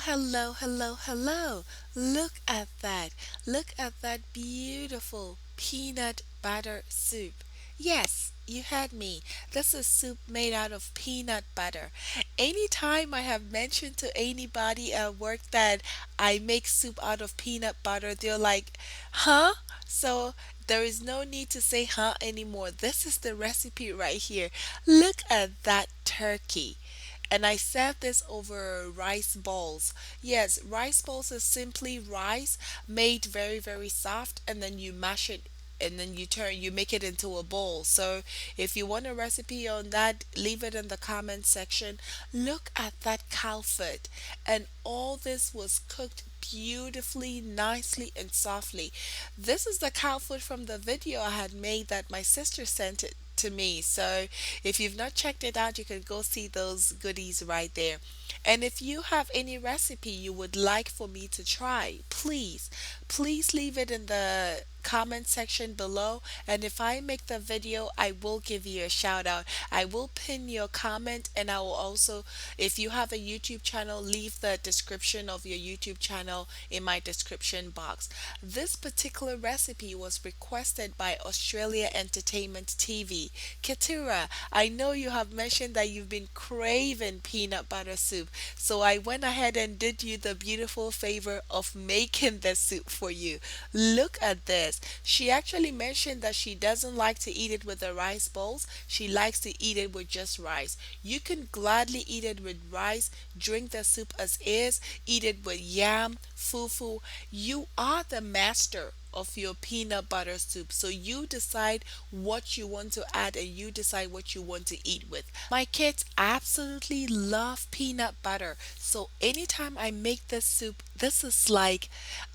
hello, hello, hello. Look at that. Look at that beautiful peanut butter soup. Yes, you had me. This is soup made out of peanut butter. Anytime I have mentioned to anybody at work that I make soup out of peanut butter, they're like, huh? So there is no need to say huh anymore. This is the recipe right here. Look at that turkey. And I serve this over rice balls. Yes, rice balls is simply rice made very, very soft, and then you mash it and then you make it into a bowl. So if you want a recipe on that, leave it in the comment section. Look at that cow foot. And all this was cooked beautifully, nicely, and softly. This is the cow foot from the video I had made that my sister sent it to me. So if you've not checked it out, you can go see those goodies right there. And if you have any recipe you would like for me to try, please leave it in the comment section below. And if I make the video, I will give you a shout out. I will pin your comment, and I will also, if you have a YouTube channel, leave the description of your YouTube channel in my description box. This particular recipe was requested by Australia Entertainment TV. Ketura, I know you have mentioned that you've been craving peanut butter soup, so I went ahead and did you the beautiful favor of making the soup for you. Look at this. She actually mentioned that she doesn't like to eat it with the rice bowls. She likes to eat it with just rice. You can gladly eat it with rice, drink the soup as is, eat it with yam, fufu. You are the master of your peanut butter soup. So you decide what you want to add and you decide what you want to eat with. My kids absolutely love peanut butter. So anytime I make this soup, this is like,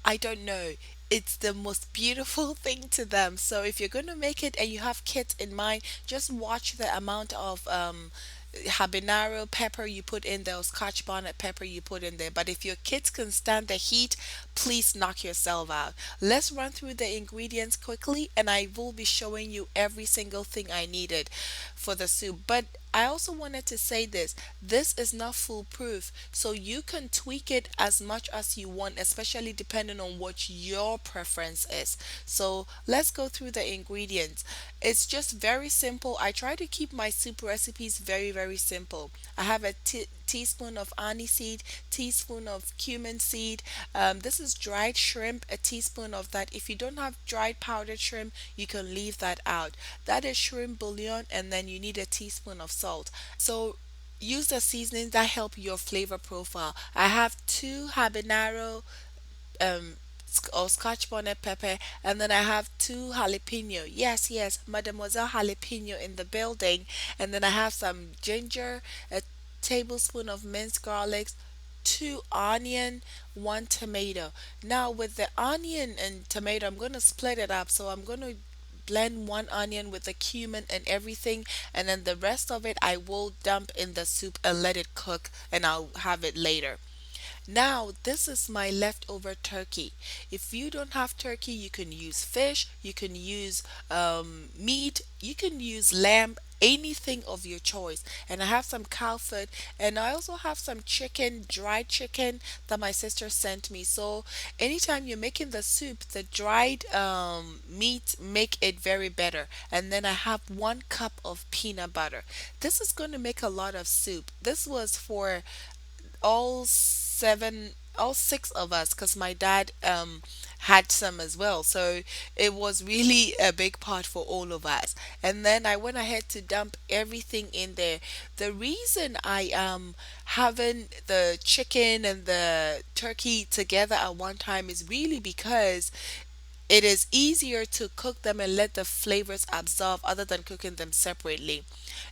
I don't know. It's the most beautiful thing to them. So if you're going to make it and you have kids in mind, just watch the amount of habanero pepper you put in there, or scotch bonnet pepper you put in there. But if your kids can stand the heat, please knock yourself out. Let's run through the ingredients quickly, and I will be showing you every single thing I needed for the soup. But I also wanted to say this is not foolproof, so you can tweak it as much as you want, especially depending on what your preference is. So let's go through the ingredients. It's just very simple. I try to keep my soup recipes very, very simple. I have a teaspoon of anise seed, teaspoon of cumin seed. This is dried shrimp, a teaspoon of that. If you don't have dried powdered shrimp, you can leave that out. That is shrimp bullion, and then you need a teaspoon of salt. So use the seasonings that help your flavor profile. I have two habanero um or scotch bonnet pepper, and then I have two jalapeno. Yes, Mademoiselle Jalapeno in the building. And then I have some ginger, a tablespoon of minced garlic, two onion, one tomato. Now with the onion and tomato, I'm going to split it up. So I'm going to blend one onion with the cumin and everything, and then the rest of it I will dump in the soup and let it cook, and I'll have it later. Now, this is my leftover turkey. If you don't have turkey, you can use fish, you can use meat, you can use lamb, anything of your choice. And I have some cow foot, and I also have some chicken, dried chicken that my sister sent me. So, anytime you're making the soup, the dried meat make it very better. And then I have 1 cup of peanut butter. This is going to make a lot of soup. This was for all six of us, because my dad had some as well, so it was really a big pot for all of us. And then I went ahead to dump everything in there. The reason I am having the chicken and the turkey together at one time is really because it is easier to cook them and let the flavors absorb other than cooking them separately.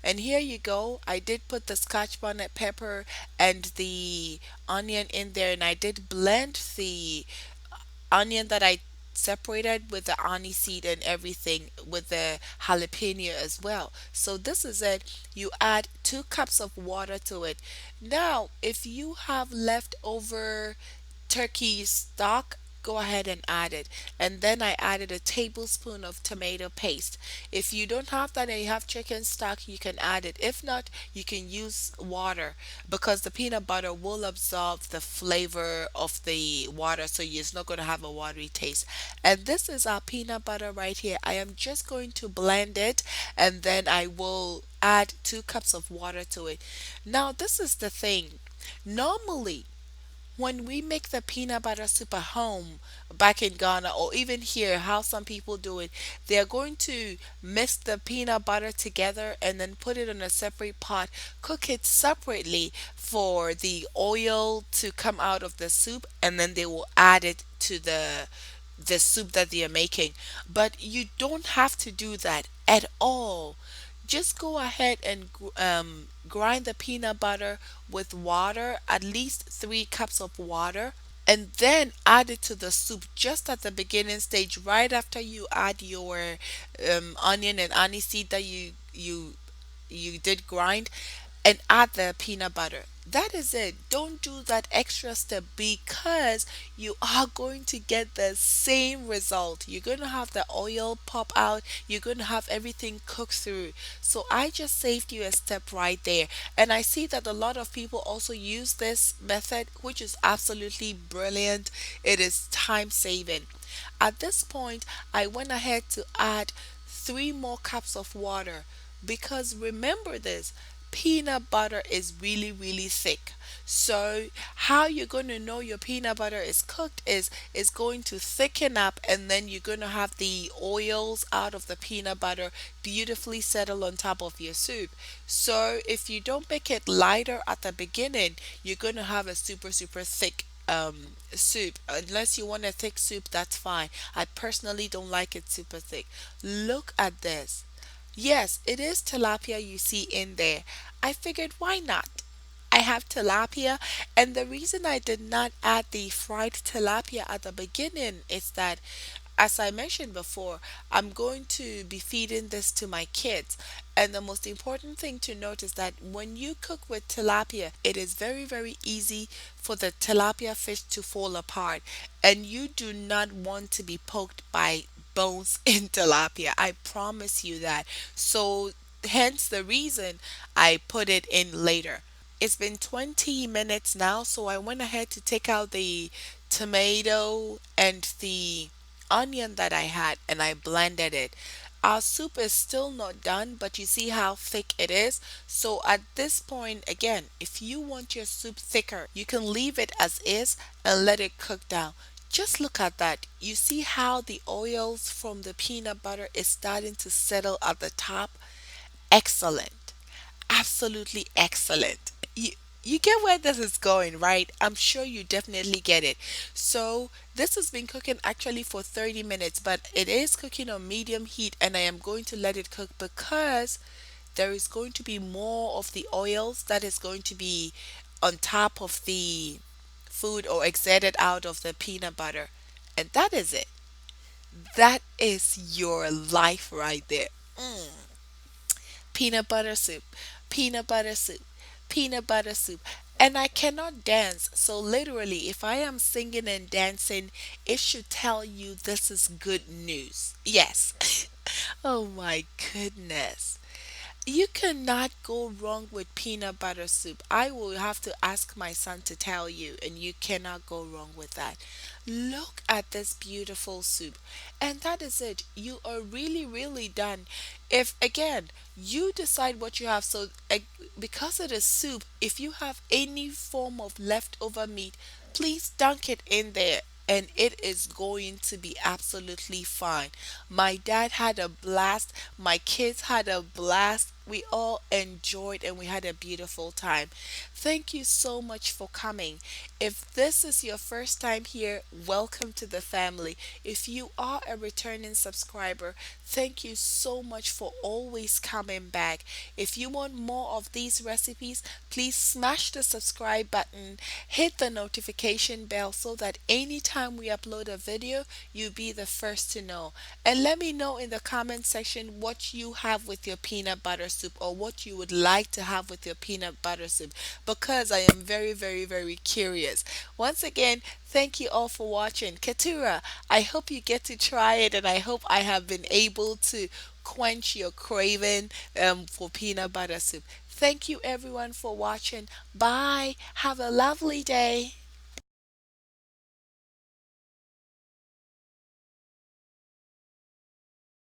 And here you go. I did put the scotch bonnet pepper and the onion in there, and I did blend the onion that I separated with the anise seed and everything with the jalapeno as well. So this is it. You add 2 cups of water to it. Now, if you have leftover turkey stock, go ahead and add it. And then I added a tablespoon of tomato paste. If you don't have that and you have chicken stock, you can add it. If not, you can use water because the peanut butter will absorb the flavor of the water, so it's not going to have a watery taste. And this is our peanut butter right here. I am just going to blend it, and then I will add 2 cups of water to it. Now, this is the thing. Normally, when we make the peanut butter soup at home back in Ghana or even here, how some people do it, they're going to mix the peanut butter together and then put it in a separate pot, cook it separately for the oil to come out of the soup, and then they will add it to the soup that they are making. But you don't have to do that at all. Just go ahead and grind the peanut butter with water, at least 3 cups of water, and then add it to the soup just at the beginning stage, right after you add your onion and anise seed that you did grind, and add the peanut butter. That is it. Don't do that extra step because you are going to get the same result. You're going to have the oil pop out. You're going to have everything cooked through. So I just saved you a step right there. And I see that a lot of people also use this method, which is absolutely brilliant. It is time saving. At this point, I went ahead to add 3 more cups of water because remember this, peanut butter is really really thick. So how you're going to know your peanut butter is cooked is it's going to thicken up, and then you're going to have the oils out of the peanut butter beautifully settle on top of your soup. So if you don't make it lighter at the beginning, you're going to have a super super thick soup. Unless you want a thick soup, that's fine. I personally don't like it super thick. Look at this. Yes, it is tilapia you see in there. I figured why not? I have tilapia, and the reason I did not add the fried tilapia at the beginning is that, as I mentioned before, I'm going to be feeding this to my kids. And the most important thing to note is that when you cook with tilapia, it is very, very easy for the tilapia fish to fall apart. And you do not want to be poked by bones in tilapia. I promise you that. So, hence the reason I put it in later. It's been 20 minutes now, so I went ahead to take out the tomato and the onion that I had, and I blended it. Our soup is still not done, but you see how thick it is. So at this point, again, if you want your soup thicker, you can leave it as is and let it cook down. Just look at that. You see how the oils from the peanut butter is starting to settle at the top? Excellent. Absolutely excellent. You get where this is going, right? I'm sure you definitely get it. So, this has been cooking actually for 30 minutes, but it is cooking on medium heat, and I am going to let it cook because there is going to be more of the oils that is going to be on top of the food or exerted out of the peanut butter. And that is it. That is your life right there. Peanut butter soup, peanut butter soup, peanut butter soup. And I cannot dance. So, literally, if I am singing and dancing, it should tell you this is good news. Yes. Oh my goodness. You cannot go wrong with peanut butter soup. I will have to ask my son to tell you, and you cannot go wrong with that. Look at this beautiful soup. And that is it. You are really, really done. If again, you decide what you have, so because it is soup, if you have any form of leftover meat, please dunk it in there, and it is going to be absolutely fine. My dad had a blast. My kids had a blast. We all enjoyed and we had a beautiful time. Thank you so much for coming. If this is your first time here, welcome to the family. If you are a returning subscriber, thank you so much for always coming back. If you want more of these recipes, please smash the subscribe button, hit the notification bell so that anytime we upload a video, you'll be the first to know. And let me know in the comment section what you have with your peanut butter soup or what you would like to have with your peanut butter soup because I am very, very, very curious. Once again, thank you all for watching. Keturah, I hope you get to try it and I hope I have been able to quench your craving for peanut butter soup. Thank you everyone for watching. Bye. Have a lovely day.